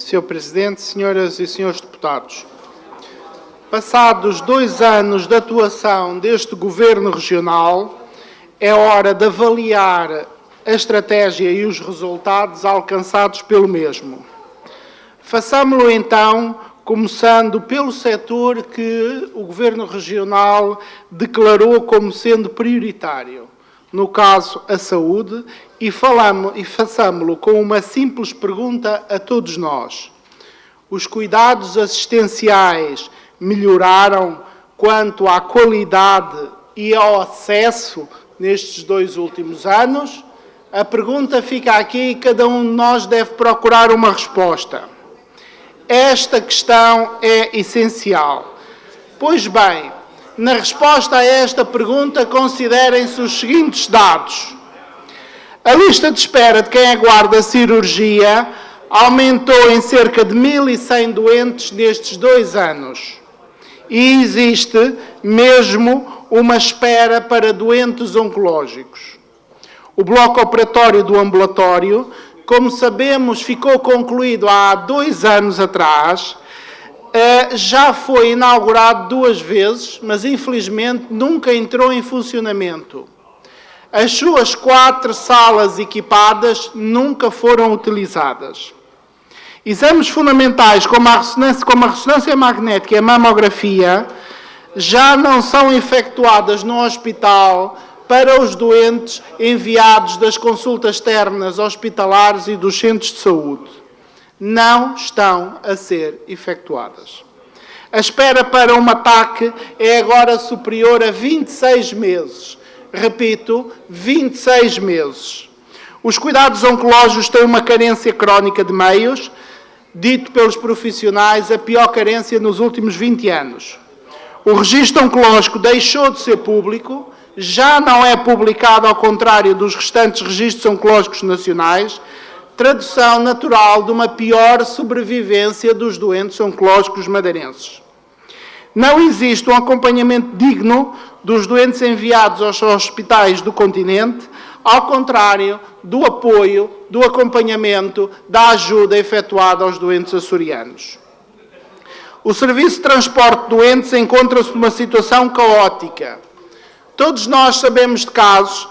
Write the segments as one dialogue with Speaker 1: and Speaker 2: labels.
Speaker 1: Sr. Presidente, senhoras e senhores deputados, passados 2 anos de atuação deste Governo Regional, é hora de avaliar a estratégia e os resultados alcançados pelo mesmo. Façamo-lo então, começando pelo setor que o Governo Regional declarou como sendo prioritário, no caso a saúde, e façamo-lo com uma simples pergunta a todos nós. Os cuidados assistenciais melhoraram quanto à qualidade e ao acesso nestes 2 últimos anos? A pergunta fica aqui e cada um de nós deve procurar uma resposta. Esta questão é essencial. Pois bem, na resposta a esta pergunta, considerem-se os seguintes dados. A lista de espera de quem aguarda cirurgia aumentou em cerca de 1.100 doentes nestes 2 anos. E existe mesmo uma espera para doentes oncológicos. O bloco operatório do ambulatório, como sabemos, ficou concluído há 2 anos atrás, já foi inaugurado 2 vezes, mas infelizmente nunca entrou em funcionamento. As suas 4 salas equipadas nunca foram utilizadas. Exames fundamentais como a ressonância magnética e a mamografia já não são efetuadas no hospital para os doentes enviados das consultas externas hospitalares e dos centros de saúde. Não estão a ser efetuadas. A espera para um ataque é agora superior a 26 meses. Repito, 26 meses. Os cuidados oncológicos têm uma carência crónica de meios, dito pelos profissionais a pior carência nos últimos 20 anos. O registro oncológico deixou de ser público, já não é publicado ao contrário dos restantes registros oncológicos nacionais, tradução natural de uma pior sobrevivência dos doentes oncológicos madeirenses. Não existe um acompanhamento digno dos doentes enviados aos hospitais do continente, ao contrário do apoio, do acompanhamento, da ajuda efetuada aos doentes açorianos. O Serviço de Transporte de Doentes encontra-se numa situação caótica. Todos nós sabemos de casos,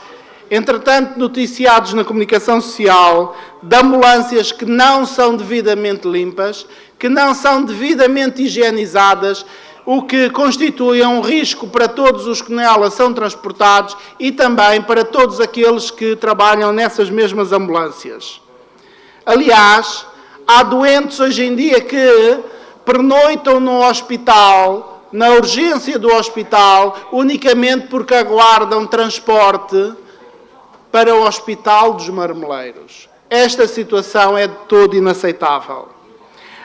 Speaker 1: entretanto noticiados na comunicação social, de ambulâncias que não são devidamente limpas, que não são devidamente higienizadas, o que constitui um risco para todos os que nelas são transportados e também para todos aqueles que trabalham nessas mesmas ambulâncias. Aliás, há doentes hoje em dia que pernoitam no hospital, na urgência do hospital, unicamente porque aguardam transporte para o Hospital dos Marmeleiros. Esta situação é de todo inaceitável.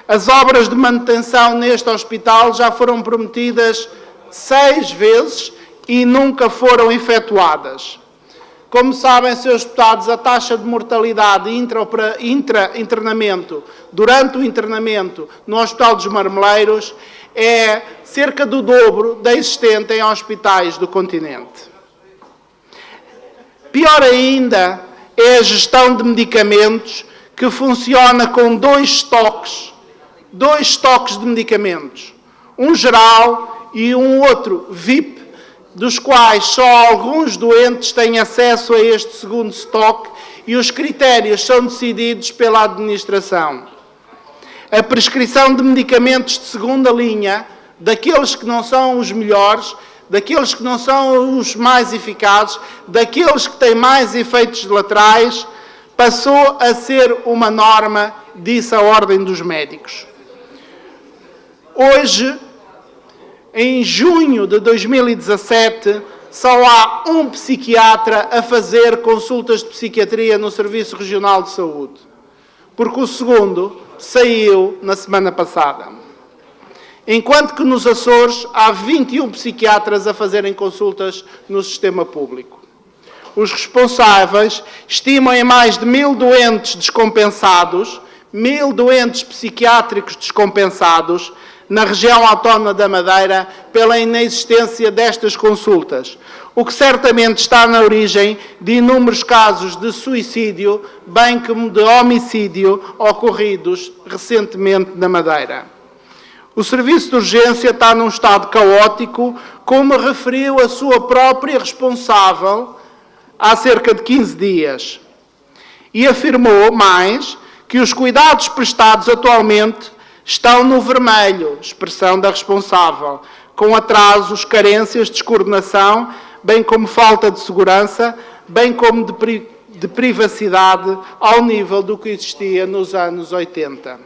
Speaker 1: As obras de manutenção neste hospital já foram prometidas 6 vezes e nunca foram efetuadas. Como sabem, senhores deputados, a taxa de mortalidade intra-internamento, durante o internamento no Hospital dos Marmeleiros, é cerca do dobro da existente em hospitais do continente. Pior ainda é a gestão de medicamentos que funciona com 2 estoques de medicamentos, um geral e um outro VIP, dos quais só alguns doentes têm acesso a este segundo estoque e os critérios são decididos pela administração. A prescrição de medicamentos de segunda linha, daqueles que não são os melhores, daqueles que não são os mais eficazes, daqueles que têm mais efeitos laterais, passou a ser uma norma, disse a Ordem dos Médicos. Hoje, em junho de 2017, só há um psiquiatra a fazer consultas de psiquiatria no Serviço Regional de Saúde, porque o segundo saiu na semana passada. Enquanto que nos Açores há 21 psiquiatras a fazerem consultas no sistema público. Os responsáveis estimam em mais de 1.000 doentes descompensados, 1.000 doentes psiquiátricos descompensados, na região autónoma da Madeira, pela inexistência destas consultas. o que certamente está na origem de inúmeros casos de suicídio, bem como de homicídio ocorridos recentemente na Madeira. O serviço de urgência está num estado caótico, como referiu a sua própria responsável há cerca de 15 dias. E afirmou mais que os cuidados prestados atualmente estão no vermelho, expressão da responsável, com atrasos, carências, descoordenação, bem como falta de segurança, bem como de privacidade ao nível do que existia nos anos 80.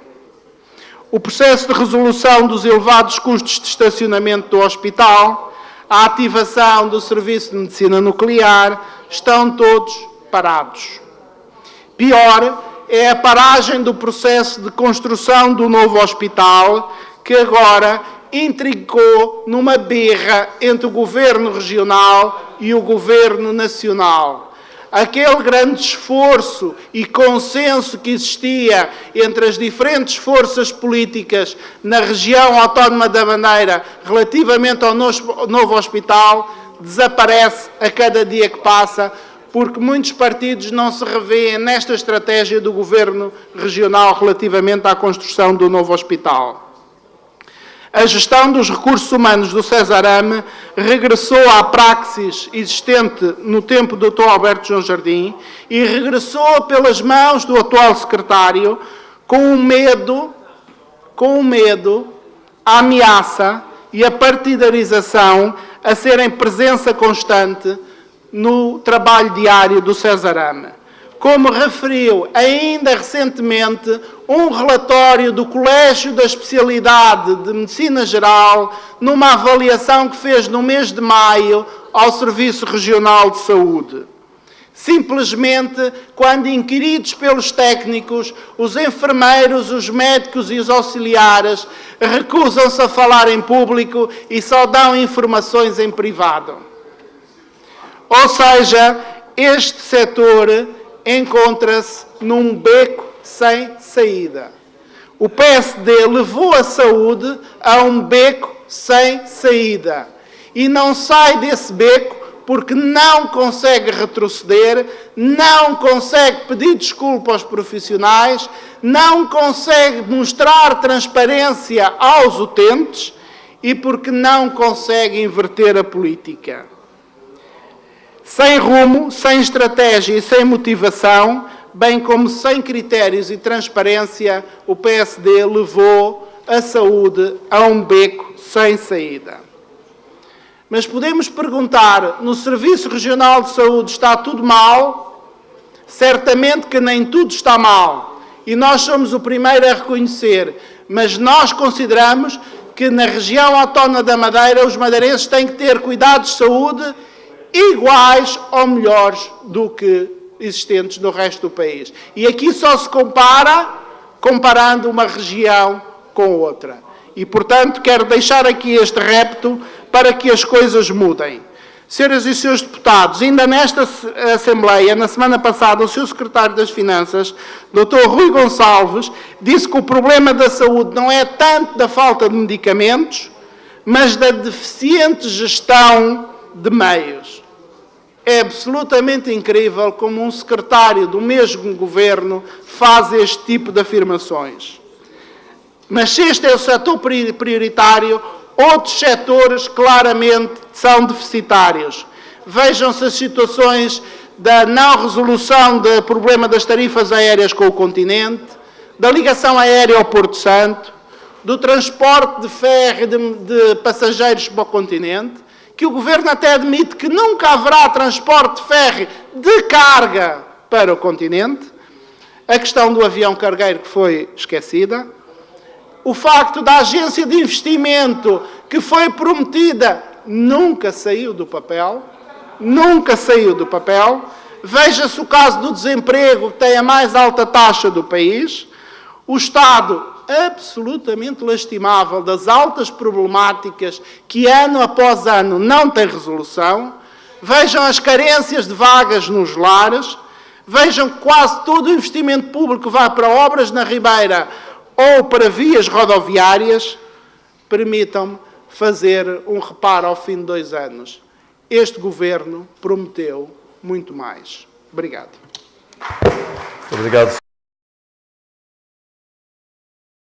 Speaker 1: O processo de resolução dos elevados custos de estacionamento do hospital, a ativação do serviço de medicina nuclear, estão todos parados. Pior é a paragem do processo de construção do novo hospital, que agora intricou numa birra entre o Governo Regional e o Governo Nacional. Aquele grande esforço e consenso que existia entre as diferentes forças políticas na região autónoma da Madeira relativamente ao novo hospital desaparece a cada dia que passa, porque muitos partidos não se revêem nesta estratégia do Governo Regional relativamente à construção do novo hospital. A gestão dos recursos humanos do Cesarame regressou à praxis existente no tempo do Dr. Alberto João Jardim e regressou pelas mãos do atual secretário com o medo, a ameaça e a partidarização a serem presença constante no trabalho diário do Cesarame. Como referiu ainda recentemente um relatório do Colégio da Especialidade de Medicina Geral, numa avaliação que fez no mês de maio ao Serviço Regional de Saúde. Simplesmente, quando inquiridos pelos técnicos, os enfermeiros, os médicos e os auxiliares recusam-se a falar em público e só dão informações em privado. Ou seja, este setor encontra-se num beco sem saída. O PSD levou a saúde a um beco sem saída e não sai desse beco porque não consegue retroceder, não consegue pedir desculpa aos profissionais, não consegue mostrar transparência aos utentes e porque não consegue inverter a política. Sem rumo, sem estratégia e sem motivação, bem como sem critérios e transparência, o PSD levou a saúde a um beco sem saída. Mas podemos perguntar, no Serviço Regional de Saúde está tudo mal? Certamente que nem tudo está mal. E nós somos o primeiro a reconhecer. Mas nós consideramos que na região autónoma da Madeira os madeirenses têm que ter cuidados de saúde iguais ou melhores do que existentes no resto do país. E aqui só se compara comparando uma região com outra. E, portanto, quero deixar aqui este repto para que as coisas mudem. Senhoras e senhores deputados, ainda nesta Assembleia, na semana passada, o Sr. Secretário das Finanças, Dr. Rui Gonçalves, disse que o problema da saúde não é tanto da falta de medicamentos, mas da deficiente gestão de meios. É absolutamente incrível como um secretário do mesmo governo faz este tipo de afirmações. Mas se este é o setor prioritário, outros setores claramente são deficitários. Vejam-se as situações da não resolução do problema das tarifas aéreas com o continente, da ligação aérea ao Porto Santo, do transporte de ferro de passageiros para o continente, que o Governo até admite que nunca haverá transporte de ferro de carga para o continente, a questão do avião cargueiro que foi esquecida, o facto da agência de investimento que foi prometida nunca saiu do papel, veja-se o caso do desemprego, que tem a mais alta taxa do país, o Estado absolutamente lastimável das altas problemáticas que ano após ano não tem resolução, vejam as carências de vagas nos lares, vejam que quase todo o investimento público vai para obras na Ribeira ou para vias rodoviárias. Permitam-me fazer um reparo ao fim de 2 anos. este governo prometeu muito mais. Obrigado.
Speaker 2: Obrigado.